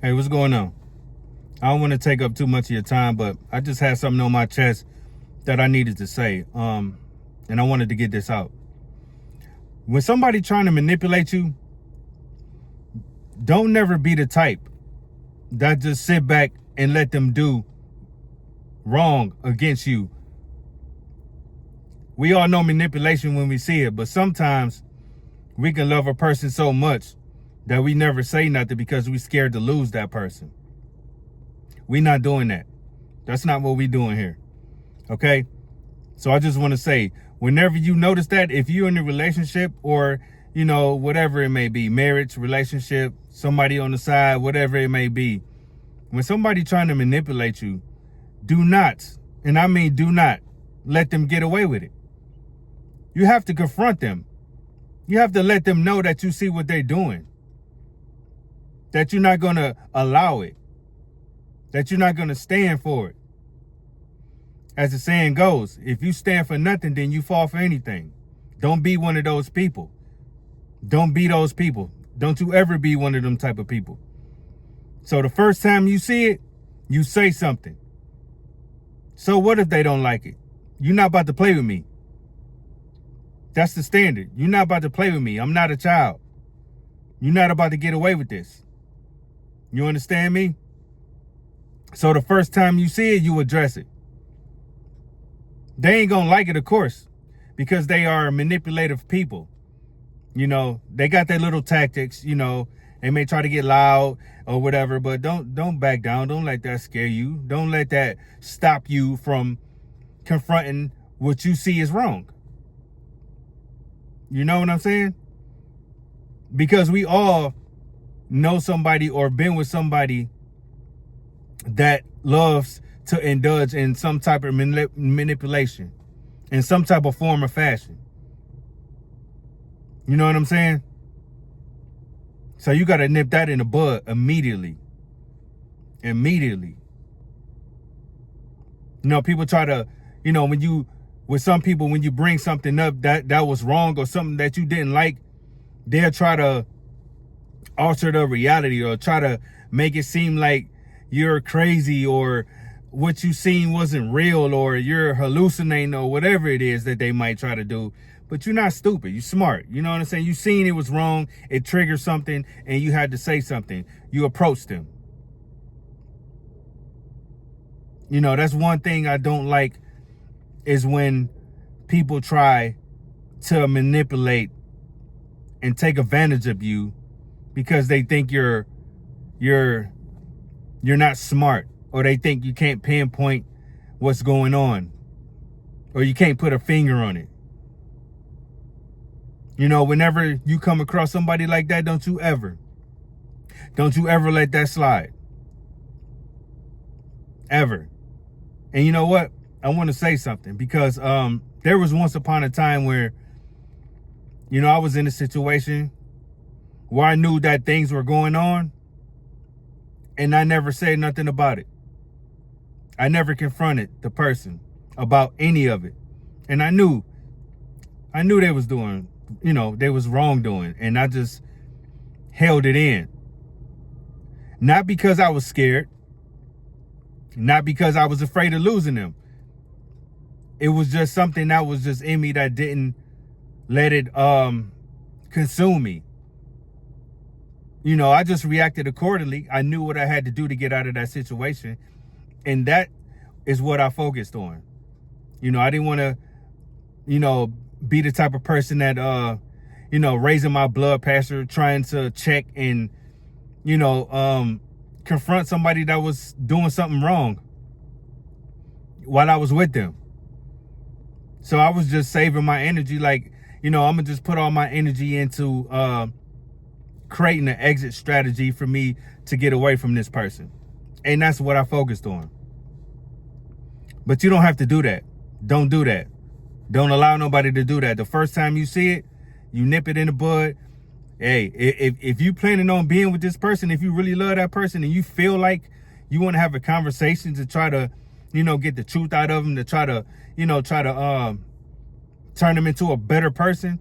Hey, what's going on? I don't want to take up too much of your time, but I just had something on my chest that I needed to say. And I wanted to get this out. When somebody trying to manipulate you, don't never be the type that just sit back and let them do wrong against you. We all know manipulation when we see it, but sometimes we can love a person so much that we never say nothing because we're scared to lose that person. We're not doing that. That's not what we're doing here. Okay? So I just want to say, whenever you notice that, if you're in a relationship or, whatever it may be, marriage, relationship, somebody on the side, whatever it may be, when somebody trying to manipulate you, do not, and I mean do not, let them get away with it. You have to confront them. You have to let them know that you see what they're doing. That you're not going to allow it. That you're not going to stand for it. As the saying goes, if you stand for nothing, then you fall for anything. Don't be one of those people. Don't be those people. Don't you ever be one of them type of people. So the first time you see it, you say something. So what if they don't like it? You're not about to play with me. That's the standard. You're not about to play with me. I'm not a child. You're not about to get away with this. You understand me? So the first time you see it, you address it. They ain't gonna like it, of course, because they are manipulative people. They got their little tactics, they may try to get loud or whatever, but don't back down. Don't let that scare you. Don't let that stop you from confronting what you see is wrong. You know what I'm saying? Because we all know somebody or been with somebody that loves to indulge in some type of manipulation in some type of form or fashion. You know what I'm saying? So you got to nip that in the bud immediately. Immediately. People try to, with some people, when you bring something up that was wrong or something that you didn't like, they'll try to alter the reality or try to make it seem like you're crazy or what you seen wasn't real or you're hallucinating or whatever it is that they might try to do. But you're not stupid. You're smart. You know what I'm saying? You seen it was wrong. It triggered something and you had to say something. You approached them. That's one thing I don't like is when people try to manipulate and take advantage of you because they think you're not smart, or they think you can't pinpoint what's going on, or you can't put a finger on it. Whenever you come across somebody like that, don't you ever let that slide. Ever. And you know what? I want to say something because there was once upon a time where, I was in a situation where I knew that things were going on and I never said nothing about it. I never confronted the person about any of it. And I knew they was doing, they was wrongdoing, and I just held it in. Not because I was scared, not because I was afraid of losing them. It was just something that was just in me that didn't let it consume me. I just reacted accordingly. I knew what I had to do to get out of that situation. And that is what I focused on. I didn't want to, be the type of person that, raising my blood pressure, trying to check and, confront somebody that was doing something wrong while I was with them. So I was just saving my energy. Like, I'm going to just put all my energy into creating an exit strategy for me to get away from this person. And that's what I focused on. But you don't have to do that. Don't do that. Don't allow nobody to do that. The first time you see it, you nip it in the bud. Hey, if you planning on being with this person, if you really love that person and you feel like you want to have a conversation to try to, get the truth out of them, to try to turn them into a better person.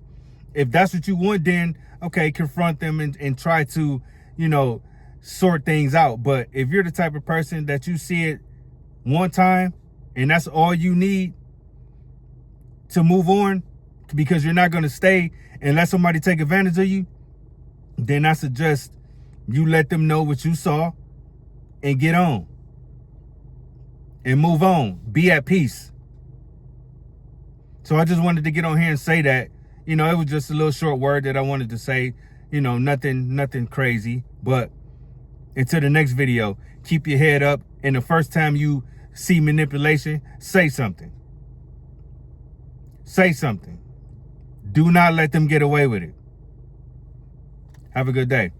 If that's what you want, then okay, confront them and try to, sort things out. But if you're the type of person that you see it one time and that's all you need to move on, because you're not going to stay and let somebody take advantage of you, then I suggest you let them know what you saw and get on and move on. Be at peace. So I just wanted to get on here and say that, you know, it was just a little short word that I wanted to say, you know, nothing crazy. But until the next video, keep your head up. And the first time you see manipulation, say something. Say something. Do not let them get away with it. Have a good day.